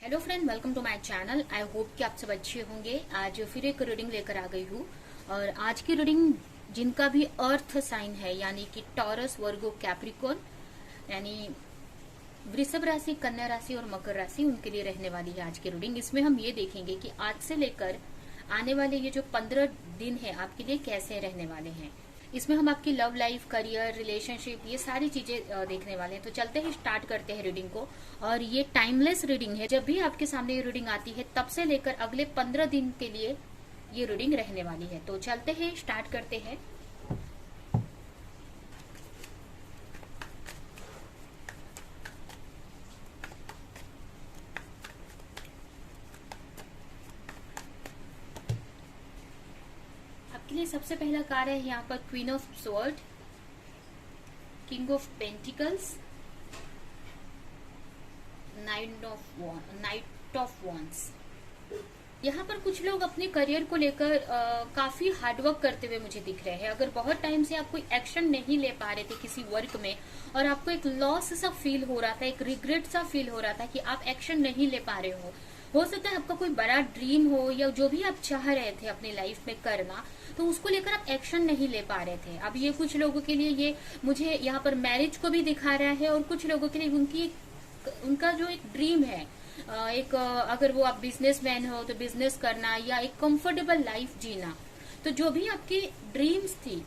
Hello friend, welcome to my channel. I hope कि आप सब अच्छे होंगे। आज फिर एक रीडिंग लेकर आ गई हूँ और आज की रीडिंग जिनका भी अर्थ साइन है यानी कि टॉरस, वर्गो, कैप्रिकॉर्न यानी वृषभ राशि, कन्या राशि और मकर राशि, उनके लिए रहने वाली है आज की रीडिंग। इसमें हम ये देखेंगे कि आज से लेकर आने वाले ये जो 15 दिन है आपके लिए कैसे रहने वाले हैं। इसमें हम आपकी लव लाइफ, करियर, रिलेशनशिप, ये सारी चीजें देखने वाले हैं। तो चलते हैं, स्टार्ट करते हैं रीडिंग को। और ये टाइमलेस रीडिंग है। जब भी आपके सामने ये रीडिंग आती है तब से लेकर अगले 15 दिन के लिए ये रीडिंग रहने वाली है। तो चलते हैं, स्टार्ट करते हैं। आपके लिए सबसे पहला कार्ड है यहाँ पर queen of sword, king of pentacles, night of wands. यहाँ पर कुछ लोग अपने करियर को लेकर काफी हार्डवर्क करते हुए मुझे दिख रहे हैं। अगर बहुत टाइम से आप कोई एक्शन नहीं ले पा रहे थे किसी वर्क में और आपको एक लॉस सा फील हो रहा था, एक रिग्रेट सा फील हो रहा था कि आप एक्शन नहीं ले पा रहे हो सकता है आपका कोई बड़ा ड्रीम हो या जो भी आप चाह रहे थे अपनी लाइफ में करना, तो उसको लेकर आप एक्शन नहीं ले पा रहे थे। अब ये कुछ लोगों के लिए ये मुझे यहाँ पर मैरिज को भी दिखा रहा है और कुछ लोगों के लिए उनका जो एक ड्रीम है, अगर वो आप बिजनेसमैन हो तो बिजनेस करना या एक कंफर्टेबल लाइफ जीना। तो जो भी आपकी ड्रीम्स थी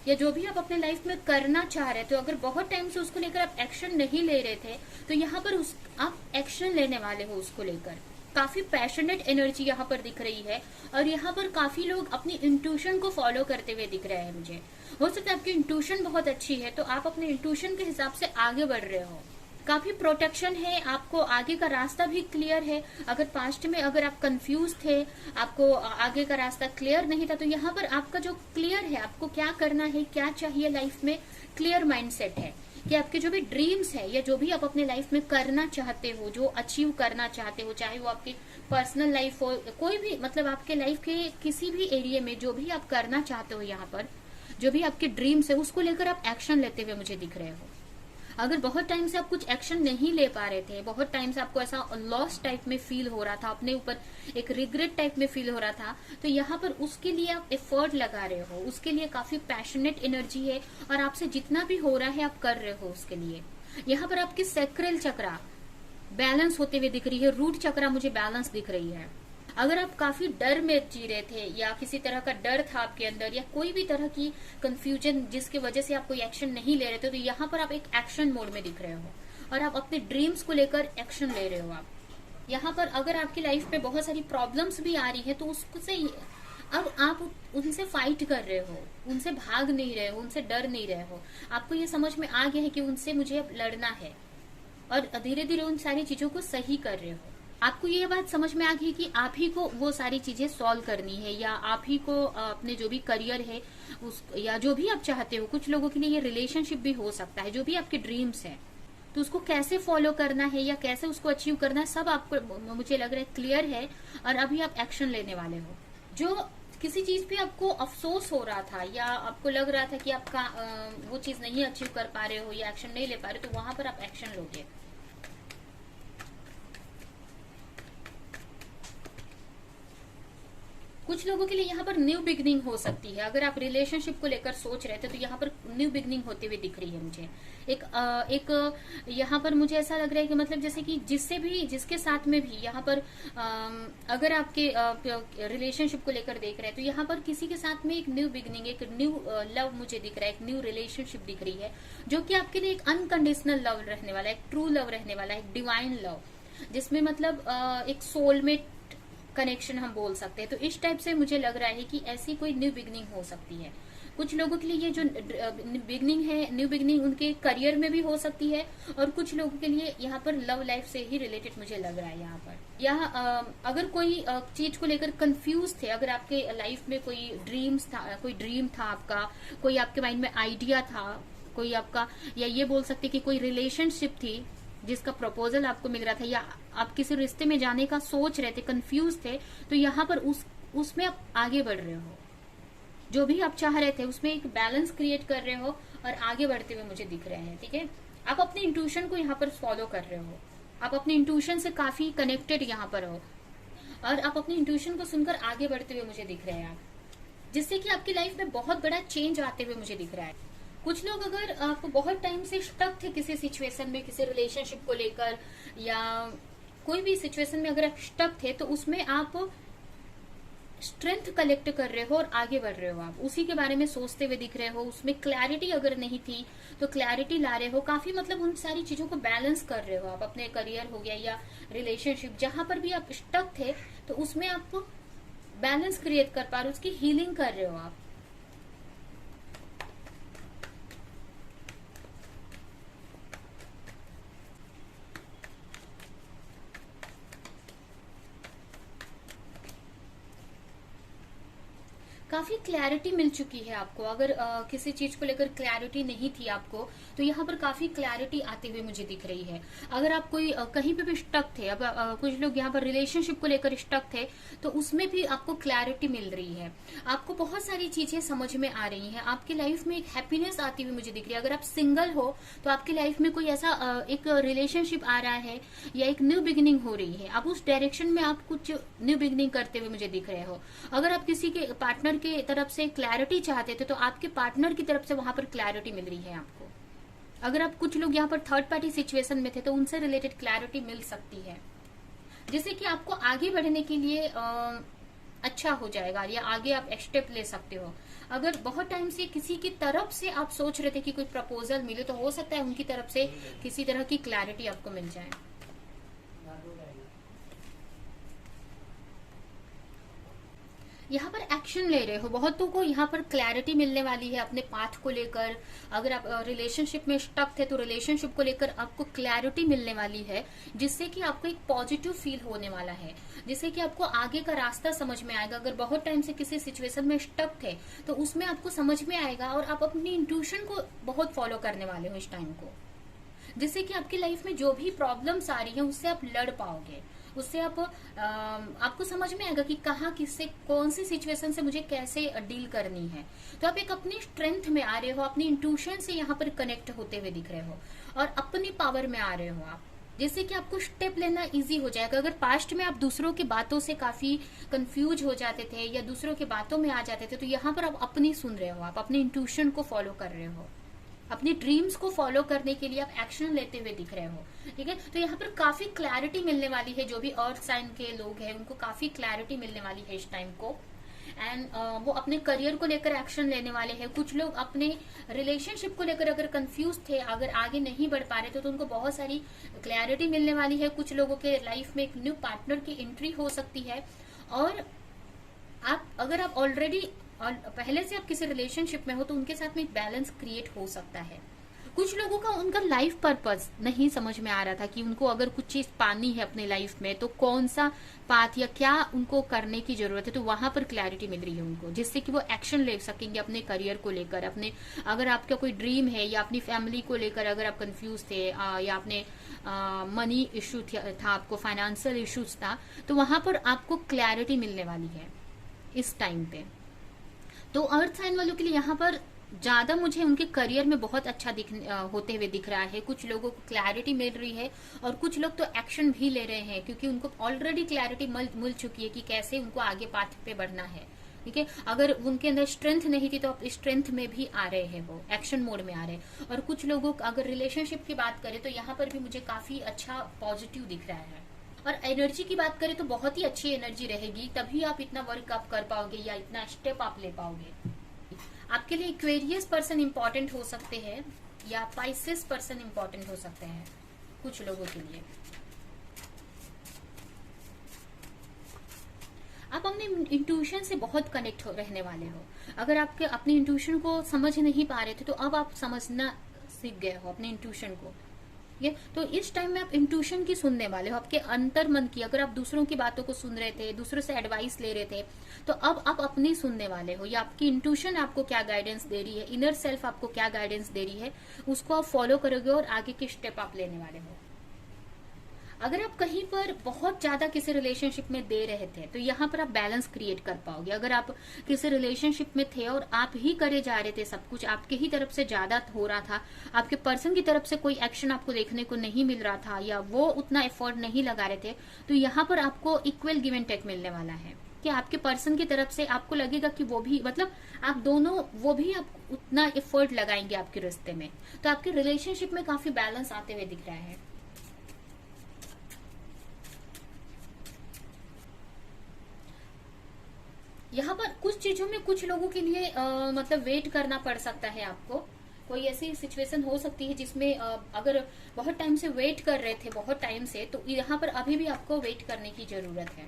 या जो भी आप अपने लाइफ में करना चाह रहे थे, तो अगर बहुत टाइम से उसको लेकर आप एक्शन नहीं ले रहे थे तो यहाँ पर आप एक्शन लेने वाले हो उसको लेकर। काफी पैशनेट एनर्जी यहाँ पर दिख रही है और यहाँ पर काफी लोग अपनी इंट्यूशन को फॉलो करते हुए दिख रहे हैं मुझे। हो सकता है आपकी इंट्यूशन बहुत अच्छी है तो आप अपने इंट्यूशन के हिसाब से आगे बढ़ रहे हो। काफी प्रोटेक्शन है, आपको आगे का रास्ता भी क्लियर है। अगर पास्ट में अगर आप कंफ्यूज थे, आपको आगे का रास्ता क्लियर नहीं था, तो यहाँ पर आपका जो क्लियर है, आपको क्या करना है, क्या चाहिए लाइफ में, क्लियर माइंडसेट है कि आपके जो भी ड्रीम्स है या जो भी आप अपने लाइफ में करना चाहते हो, जो अचीव करना चाहते हो, चाहे वो आपकी पर्सनल लाइफ हो, कोई भी मतलब आपके लाइफ के किसी भी एरिया में जो भी आप करना चाहते हो, यहाँ पर जो भी आपके ड्रीम्स है उसको लेकर आप एक्शन लेते हुए मुझे दिख रहे हो। अगर बहुत टाइम से आप कुछ एक्शन नहीं ले पा रहे थे, बहुत टाइम से आपको ऐसा लॉस टाइप में फील हो रहा था, अपने ऊपर एक रिग्रेट टाइप में फील हो रहा था, तो यहाँ पर उसके लिए आप एफर्ट लगा रहे हो, उसके लिए काफी पैशनेट एनर्जी है और आपसे जितना भी हो रहा है आप कर रहे हो उसके लिए। यहाँ पर आपकी सैक्रल चक्रा बैलेंस होते हुए दिख रही है, रूट चक्रा मुझे बैलेंस दिख रही है। अगर आप काफी डर में जी रहे थे या किसी तरह का डर था आपके अंदर या कोई भी तरह की कंफ्यूजन जिसकी वजह से आप कोई एक्शन नहीं ले रहे थे, तो यहाँ पर आप एक एक्शन मोड में दिख रहे हो और आप अपने ड्रीम्स को लेकर एक्शन ले रहे हो। आप यहाँ पर अगर आपकी लाइफ में बहुत सारी प्रॉब्लम्स भी आ रही है तो उससे अब आप उनसे फाइट कर रहे हो, उनसे भाग नहीं रहे हो, उनसे डर नहीं रहे हो। आपको ये समझ में आ गया है कि उनसे मुझे अब लड़ना है और धीरे धीरे उन सारी चीजों को सही कर रहे हो। आपको ये बात समझ में आ गई कि आप ही को वो सारी चीजें सॉल्व करनी है या आप ही को अपने जो भी करियर है उस या जो भी आप चाहते हो, कुछ लोगों के लिए ये रिलेशनशिप भी हो सकता है, जो भी आपके ड्रीम्स है, तो उसको कैसे फॉलो करना है या कैसे उसको अचीव करना है, सब आपको मुझे लग रहा है क्लियर है और अभी आप एक्शन लेने वाले हो। जो किसी चीज पे आपको अफसोस हो रहा था या आपको लग रहा था कि आप वो चीज नहीं अचीव कर पा रहे हो या एक्शन नहीं ले पा रहे, तो वहां पर आप एक्शन लोगे। कुछ लोगों के लिए यहाँ पर न्यू बिगनिंग हो सकती है। अगर आप रिलेशनशिप को लेकर सोच रहे थे तो यहाँ पर न्यू बिगनिंग होते हुए दिख रही है मुझे। एक यहाँ पर मुझे ऐसा लग रहा है कि मतलब जैसे कि जिसके साथ में भी यहाँ पर अगर आपके रिलेशनशिप को लेकर देख रहे हैं तो यहाँ पर किसी के साथ में एक न्यू बिगनिंग, एक न्यू लव मुझे दिख रहा है, एक न्यू रिलेशनशिप दिख रही है जो कि आपके लिए एक अनकंडीशनल लव रहने वाला है, एक ट्रू लव रहने वाला है, एक डिवाइन लव, जिसमें मतलब एक सोलमेट कनेक्शन हम बोल सकते हैं। तो इस टाइप से मुझे लग रहा है कि ऐसी कोई न्यू बिगनिंग हो सकती है। कुछ लोगों के लिए ये जो बिगनिंग है, न्यू बिगनिंग उनके करियर में भी हो सकती है और कुछ लोगों के लिए यहाँ पर लव लाइफ से ही रिलेटेड मुझे लग रहा है। यहाँ पर अगर कोई चीज को लेकर कंफ्यूज थे, अगर आपके लाइफ में कोई ड्रीम था आपका, कोई आपके माइंड में आइडिया था, कोई आपका, या ये बोल सकते कि कोई रिलेशनशिप थी जिसका प्रपोजल आपको मिल रहा था या आप किसी रिश्ते में जाने का सोच रहे थे, कंफ्यूज थे, तो यहाँ पर उसमें आप आगे बढ़ रहे हो। जो भी आप चाह रहे थे उसमें एक बैलेंस क्रिएट कर रहे हो और आगे बढ़ते हुए मुझे दिख रहे हैं। ठीक है, आप अपने इंट्यूशन को यहाँ पर फॉलो कर रहे हो। आप अपने इंट्यूशन से काफी कनेक्टेड यहाँ पर हो, और आप अपने इंट्यूशन को सुनकर आगे बढ़ते हुए मुझे दिख रहे हैं आप, जिससे कि आपकी लाइफ में बहुत बड़ा चेंज आते हुए मुझे दिख रहा है। कुछ लोग अगर आप बहुत टाइम से स्टक थे किसी सिचुएशन में, किसी रिलेशनशिप को लेकर, या कोई भी सिचुएशन में अगर आप स्टक थे, तो उसमें आप स्ट्रेंथ कलेक्ट कर रहे हो और आगे बढ़ रहे हो, आप उसी के बारे में सोचते हुए दिख रहे हो। उसमें क्लैरिटी अगर नहीं थी तो क्लैरिटी ला रहे हो काफी, मतलब उन सारी चीजों को बैलेंस कर रहे हो आप। अपने करियर हो गया या रिलेशनशिप, जहां पर भी आप स्टक थे तो उसमें आप बैलेंस क्रिएट कर पा रहे हो, उसकी हीलिंग कर रहे हो आप। काफी क्लैरिटी मिल चुकी है आपको। अगर किसी चीज को लेकर क्लैरिटी नहीं थी आपको, तो यहाँ पर काफी क्लैरिटी आती हुई मुझे दिख रही है। अगर आप कोई कहीं पे भी स्टक थे, अब कुछ लोग यहाँ पर रिलेशनशिप को लेकर स्टक थे, तो उसमें भी आपको क्लैरिटी मिल रही है। आपको बहुत सारी चीजें समझ में आ रही हैं, आपकी लाइफ में एक हैप्पीनेस आती हुई मुझे दिख रही है। अगर आप सिंगल हो तो आपकी लाइफ में कोई ऐसा एक रिलेशनशिप आ रहा है या एक न्यू बिगिनिंग हो रही है, आप उस डायरेक्शन में आप कुछ न्यू बिगिनिंग करते हुए मुझे दिख रहे हो। अगर आप किसी के पार्टनर की तरफ से क्लैरिटी चाहते थे, तो आपके पार्टनर की तरफ से वहां पर क्लैरिटी मिल रही है आपको। अगर आप कुछ लोग यहाँ पर थर्ड पार्टी सिचुएशन में थे, तो उनसे रिलेटेड क्लैरिटी मिल सकती है, जिससे कि आपको आगे बढ़ने के लिए अच्छा हो जाएगा, या आगे आप स्टेप ले सकते हो। अगर बहुत टाइम से किसी की तरफ से आप सोच रहे थे कि कोई प्रपोजल मिले, तो हो सकता है उनकी तरफ से किसी तरह की क्लैरिटी आपको मिल जाए। यहाँ पर एक्शन ले रहे हो, बहुतों को यहाँ पर क्लैरिटी मिलने वाली है अपने पाथ को लेकर। अगर आप रिलेशनशिप में स्टक थे, तो रिलेशनशिप को लेकर आपको क्लैरिटी मिलने वाली है, जिससे कि आपको एक पॉजिटिव फील होने वाला है, जिससे कि आपको आगे का रास्ता समझ में आएगा। अगर बहुत टाइम से किसी सिचुएशन में स्टक थे, तो उसमें आपको समझ में आएगा, और आप अपनी इंट्यूशन को बहुत फॉलो करने वाले हो इस टाइम को, जिससे कि आपकी लाइफ में जो भी प्रॉब्लम्स आ रही है उससे आप लड़ पाओगे। उससे आपको समझ में आएगा कि कहाँ किससे कौन सी सिचुएशन से मुझे कैसे डील करनी है। तो आप एक अपनी स्ट्रेंथ में आ रहे हो, अपनी इंट्यूशन से यहाँ पर कनेक्ट होते हुए दिख रहे हो, और अपनी पावर में आ रहे हो आप, जिससे कि आपको स्टेप लेना इजी हो जाएगा। अगर पास्ट में आप दूसरों की बातों से काफी कंफ्यूज हो जाते थे या दूसरों की बातों में आ जाते थे, तो यहाँ पर आप अपनी सुन रहे हो, आप अपनी इंट्यूशन को फॉलो कर रहे हो, अपनी ड्रीम्स को फॉलो करने के लिए आप एक्शन लेते हुए दिख रहे हो। ठीक है, तो यहाँ पर काफी क्लैरिटी मिलने वाली है। जो भी अर्थ साइन के लोग हैं, उनको काफी क्लैरिटी मिलने वाली है इस टाइम को। एंड वो अपने करियर को लेकर एक्शन लेने वाले हैं। कुछ लोग अपने रिलेशनशिप को लेकर अगर कंफ्यूज थे, अगर आगे नहीं बढ़ पा रहे थे, तो उनको बहुत सारी क्लैरिटी मिलने वाली है। कुछ लोगों के लाइफ में एक न्यू पार्टनर की एंट्री हो सकती है, और अगर आप ऑलरेडी और पहले से आप किसी रिलेशनशिप में हो, तो उनके साथ में एक बैलेंस क्रिएट हो सकता है। कुछ लोगों का उनका लाइफ पर्पस नहीं समझ में आ रहा था कि उनको अगर कुछ चीज पानी है अपने लाइफ में, तो कौन सा पाथ या क्या उनको करने की जरूरत है, तो वहां पर क्लैरिटी मिल रही है उनको, जिससे कि वो एक्शन ले सकेंगे अपने करियर को लेकर। अपने अगर आपका कोई ड्रीम है या अपनी फैमिली को लेकर अगर आप कंफ्यूज थे, या अपने मनी इश्यू था, आपको फाइनेंशियल इश्यूज था, तो वहां पर आपको क्लैरिटी मिलने वाली है इस टाइम पे। तो अर्थ साइन वालों के लिए यहाँ पर ज्यादा मुझे उनके करियर में बहुत अच्छा होते हुए दिख रहा है। कुछ लोगों को क्लैरिटी मिल रही है, और कुछ लोग तो एक्शन भी ले रहे हैं, क्योंकि उनको ऑलरेडी क्लैरिटी मिल चुकी है कि कैसे उनको आगे पाथ पे बढ़ना है। ठीक है, अगर उनके अंदर स्ट्रेंथ नहीं थी, तो अब स्ट्रेंथ में भी आ रहे हैं, वो एक्शन मोड में आ रहे हैं। और कुछ लोगों को अगर रिलेशनशिप की बात करें, तो यहाँ पर भी मुझे काफी अच्छा पॉजिटिव दिख रहा है। और एनर्जी की बात करें तो बहुत ही अच्छी एनर्जी रहेगी, तभी आप इतना वर्क आप कर पाओगे या इतना स्टेप आप ले पाओगे। आपके लिए एक्वेरियस पर्सन इंपॉर्टेंट हो सकते हैं, या पाइसेस पर्सन इंपॉर्टेंट हो सकते हैं कुछ लोगों के लिए। आप अपने इंट्यूशन से बहुत कनेक्ट रहने वाले हो। अगर आपके अपने इंट्यूशन को समझ नहीं पा रहे थे, तो अब आप समझना सीख गए हो अपने इंट्यूशन को। ये तो इस टाइम में आप इंट्यूशन की सुनने वाले हो, आपके अंतर मन की। अगर आप दूसरों की बातों को सुन रहे थे, दूसरों से एडवाइस ले रहे थे, तो अब आप अपनी सुनने वाले हो, या आपकी इंट्यूशन आपको क्या गाइडेंस दे रही है, इनर सेल्फ आपको क्या गाइडेंस दे रही है, उसको आप फॉलो करोगे और आगे के स्टेप आप लेने वाले हो। अगर आप कहीं पर बहुत ज्यादा किसी रिलेशनशिप में दे रहे थे तो यहाँ पर आप बैलेंस क्रिएट कर पाओगे। अगर आप किसी रिलेशनशिप में थे और आप ही करे जा रहे थे, सब कुछ आपके ही तरफ से ज्यादा हो रहा था, आपके पर्सन की तरफ से कोई एक्शन आपको देखने को नहीं मिल रहा था, या वो उतना एफर्ट नहीं लगा रहे थे, तो यहाँ पर आपको इक्वल गिव एंड टेक मिलने वाला है कि आपके पर्सन की तरफ से आपको लगेगा कि वो भी, मतलब आप दोनों, वो भी आप उतना एफर्ट लगाएंगे आपके रिश्ते में, तो आपके रिलेशनशिप में काफी बैलेंस आते हुए दिख रहा है। यहाँ पर कुछ चीजों में कुछ लोगों के लिए मतलब वेट करना पड़ सकता है आपको। कोई ऐसी सिचुएशन हो सकती है जिसमें अगर बहुत टाइम से वेट कर रहे थे, बहुत टाइम से, तो यहाँ पर अभी भी आपको वेट करने की जरूरत है,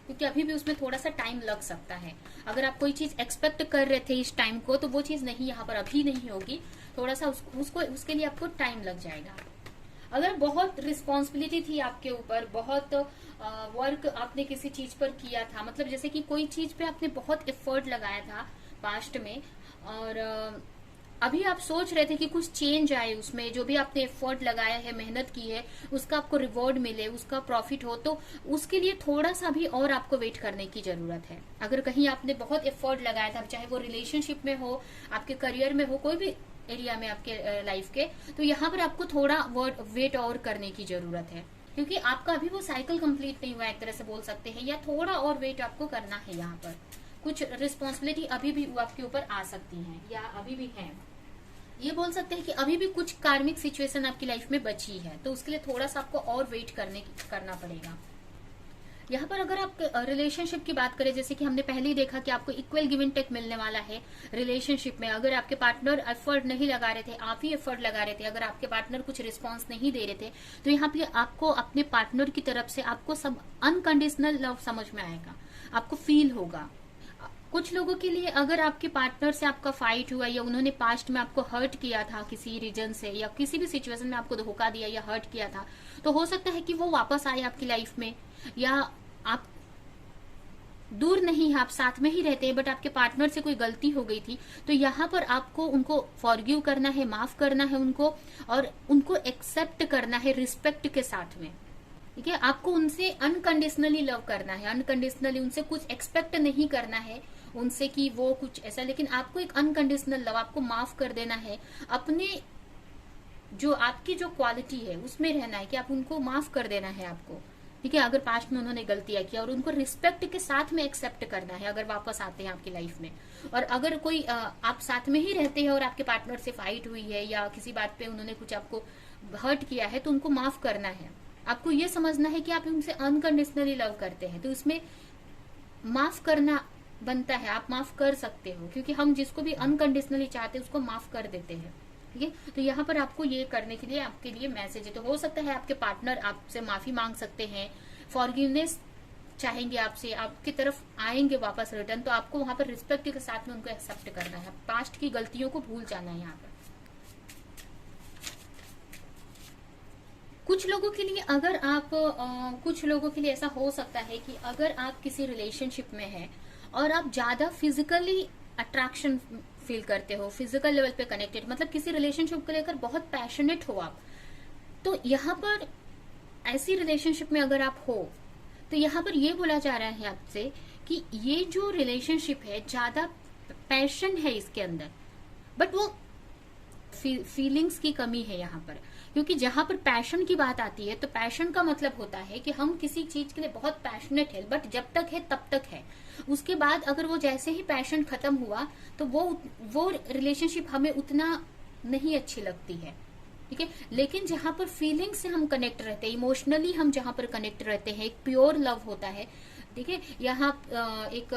क्योंकि अभी भी उसमें थोड़ा सा टाइम लग सकता है। अगर आप कोई चीज एक्सपेक्ट कर रहे थे इस टाइम को, तो वो चीज नहीं, यहाँ पर अभी नहीं होगी, थोड़ा सा उसके लिए आपको टाइम लग जाएगा। अगर बहुत रिस्पॉन्सिबिलिटी थी आपके ऊपर, बहुत वर्क आपने किसी चीज पर किया था, मतलब जैसे कि कोई चीज पे आपने बहुत एफर्ट लगाया था पास्ट में, और अभी आप सोच रहे थे कि कुछ चेंज आए उसमें, जो भी आपने एफर्ट लगाया है, मेहनत की है, उसका आपको रिवॉर्ड मिले, उसका प्रॉफिट हो, तो उसके लिए थोड़ा सा भी और आपको वेट करने की जरूरत है। अगर कहीं आपने बहुत एफर्ट लगाया था, चाहे वो रिलेशनशिप में हो, आपके करियर में हो, कोई भी एरिया में आपके लाइफ के, तो यहाँ पर आपको थोड़ा वेट और करने की जरूरत है, क्योंकि आपका अभी वो साइकिल कंप्लीट नहीं हुआ, एक तरह से बोल सकते हैं, या थोड़ा और वेट आपको करना है। यहाँ पर कुछ रिस्पॉन्सिबिलिटी अभी भी आपके ऊपर आ सकती है, या अभी भी है, ये बोल सकते हैं कि अभी भी कुछ कार्मिक सिचुएशन आपकी लाइफ में बची है, तो उसके लिए थोड़ा सा आपको और वेट करना पड़ेगा। यहाँ पर अगर आप रिलेशनशिप की बात करें, जैसे कि हमने पहले ही देखा कि आपको इक्वल गिव एंड टेक मिलने वाला है रिलेशनशिप में। अगर आपके पार्टनर एफर्ट नहीं लगा रहे थे, आप ही एफर्ट लगा रहे थे, अगर आपके पार्टनर कुछ रिस्पांस नहीं दे रहे थे, तो यहाँ पे आपको अपने पार्टनर की तरफ से आपको सब अनकंडीशनल लव समझ में आएगा, आपको फील होगा। कुछ लोगों के लिए अगर आपके पार्टनर से आपका फाइट हुआ, या उन्होंने पास्ट में आपको हर्ट किया था किसी रीजन से, या किसी भी सिचुएशन में आपको धोखा दिया या हर्ट किया था, तो हो सकता है कि वो वापस आए आपकी लाइफ में, या आप दूर नहीं है, आप साथ में ही रहते हैं, बट आपके पार्टनर से कोई गलती हो गई थी, तो यहाँ पर आपको उनको फॉरगिव करना है, माफ करना है उनको, और उनको एक्सेप्ट करना है रिस्पेक्ट के साथ में। ठीक है, आपको उनसे अनकंडीशनली लव करना है, अनकंडीशनली उनसे कुछ एक्सपेक्ट नहीं करना है उनसे कि वो कुछ ऐसा, लेकिन आपको एक अनकंडीशनल लव, आपको माफ कर देना है, अपने जो आपकी जो क्वालिटी है उसमें रहना है, कि आप उनको माफ कर देना है आपको। ठीक है, अगर पास्ट में उन्होंने गलतियां किया, और उनको रिस्पेक्ट के साथ में एक्सेप्ट करना है अगर वापस आते हैं आपकी लाइफ में। और अगर कोई आप साथ में ही रहते हैं और आपके पार्टनर से फाइट हुई है, या किसी बात पे उन्होंने कुछ आपको हर्ट किया है, तो उनको माफ करना है। आपको ये समझना है कि आप उनसे अनकंडीशनली लव करते हैं, तो इसमें माफ करना बनता है, आप माफ कर सकते हो, क्योंकि हम जिसको भी अनकंडीशनली चाहते हैं उसको माफ कर देते हैं। ठीक है, तो यहाँ पर आपको ये करने के लिए आपके लिए मैसेज है। तो हो सकता है आपके पार्टनर आपसे माफी मांग सकते हैं, फॉरगिवनेस चाहेंगे आपसे, आपकी तरफ आएंगे वापस रिटर्न, तो आपको वहां पर रिस्पेक्ट के साथ में उनको एक्सेप्ट करना है, पास्ट की गलतियों को भूल जाना है। यहाँ पर कुछ लोगों के लिए, अगर आप कुछ लोगों के लिए ऐसा हो सकता है कि अगर आप किसी रिलेशनशिप में हैं और आप ज्यादा फिजिकली अट्रैक्शन फील करते हो, फिजिकल लेवल पे कनेक्टेड, मतलब किसी रिलेशनशिप को लेकर बहुत पैशनेट हो आप, तो यहाँ पर ऐसी रिलेशनशिप में अगर आप हो, तो यहाँ पर ये बोला जा रहा है आपसे कि ये जो रिलेशनशिप है ज्यादा पैशन है इसके अंदर, बट वो फीलिंग्स की कमी है यहाँ पर। क्योंकि जहां पर पैशन की बात आती है, तो पैशन का मतलब होता है कि हम किसी चीज के लिए बहुत पैशनेट है, बट जब तक है तब तक है, उसके बाद अगर वो जैसे ही पैशन खत्म हुआ, तो वो रिलेशनशिप हमें उतना नहीं अच्छी लगती है। ठीक है, लेकिन जहां पर फीलिंग से हम कनेक्ट रहते हैं, इमोशनली हम जहां पर कनेक्ट रहते हैं, एक प्योर लव होता है। ठीक है, यहाँ एक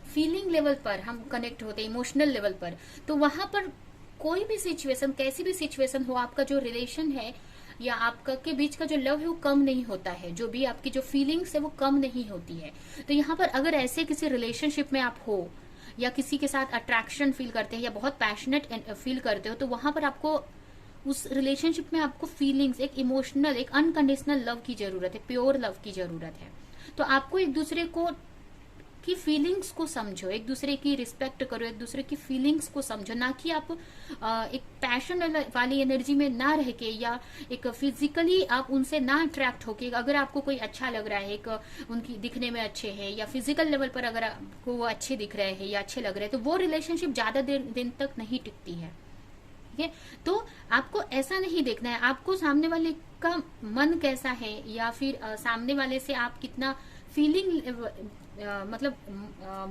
फीलिंग लेवल पर हम कनेक्ट होते हैं, इमोशनल लेवल पर, तो वहां पर कोई भी सिचुएशन, कैसी भी सिचुएशन हो, आपका जो रिलेशन है या आपका के बीच का जो लव है वो कम नहीं होता है, जो भी आपकी जो फीलिंग्स है वो कम नहीं होती है। तो यहाँ पर अगर ऐसे किसी रिलेशनशिप में आप हो, या किसी के साथ अट्रैक्शन फील करते हैं, या बहुत पैशनेट फील करते हो, तो वहां पर आपको उस रिलेशनशिप में आपको फीलिंग्स, एक इमोशनल, एक अनकंडीशनल लव की जरूरत है, प्योर लव की जरूरत है। तो आपको एक दूसरे को की फीलिंग्स को समझो, एक दूसरे की रिस्पेक्ट करो, एक दूसरे की फीलिंग्स को समझो, ना कि आप एक पैशन वाली एनर्जी में ना रह के या एक फिजिकली आप उनसे ना अट्रैक्ट होके, अगर आपको कोई अच्छा लग रहा है, एक उनकी दिखने में अच्छे है या फिजिकल लेवल पर अगर आपको वो अच्छे दिख रहे हैं या अच्छे लग रहे हैं, तो वो रिलेशनशिप ज्यादा दिन तक नहीं टिकती है। ठीक है, तो आपको ऐसा नहीं देखना है, आपको सामने वाले का मन कैसा है या फिर सामने वाले से आप कितना फीलिंग मतलब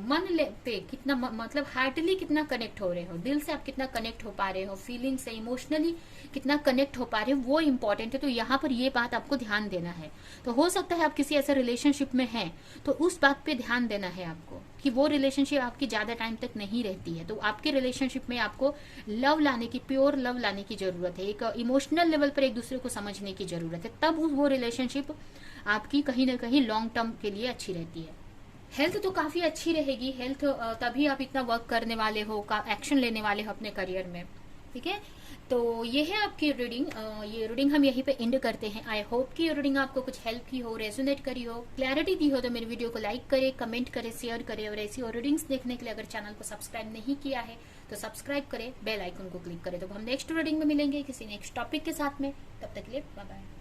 मन पे कितना मतलब हार्टली कितना कनेक्ट हो रहे हो, दिल से आप कितना कनेक्ट हो पा रहे हो, फीलिंग से इमोशनली कितना कनेक्ट हो पा रहे हो, वो इम्पोर्टेंट है। तो यहाँ पर ये बात आपको ध्यान देना है। तो हो सकता है आप किसी ऐसे रिलेशनशिप में हैं, तो उस बात पे ध्यान देना है आपको कि वो रिलेशनशिप आपकी ज्यादा टाइम तक नहीं रहती है। तो आपके रिलेशनशिप में आपको लव लाने की, प्योर लव लाने की जरूरत है, एक इमोशनल लेवल पर एक दूसरे को समझने की जरूरत है, तब वो रिलेशनशिप आपकी कहीं ना कहीं लॉन्ग टर्म के लिए अच्छी रहती है। हेल्थ तो काफी अच्छी रहेगी, हेल्थ तभी आप इतना वर्क करने वाले हो, एक्शन लेने वाले हो अपने करियर में। ठीक है, तो ये है आपकी रीडिंग। ये रीडिंग हम यहीं पे एंड करते हैं। आई होप कि ये रीडिंग आपको कुछ हेल्प की हो, रेजोनेट करी हो, क्लैरिटी दी हो। तो मेरे वीडियो को लाइक करे, कमेंट करे, शेयर करे, और ऐसी और रीडिंग्स देखने के लिए अगर चैनल को सब्सक्राइब नहीं किया है तो सब्सक्राइब करे, बेल आइकन को क्लिक करे। तो हम नेक्स्ट रीडिंग में मिलेंगे किसी नेक्स्ट टॉपिक के साथ में, तब तक के लिए बाय बाय।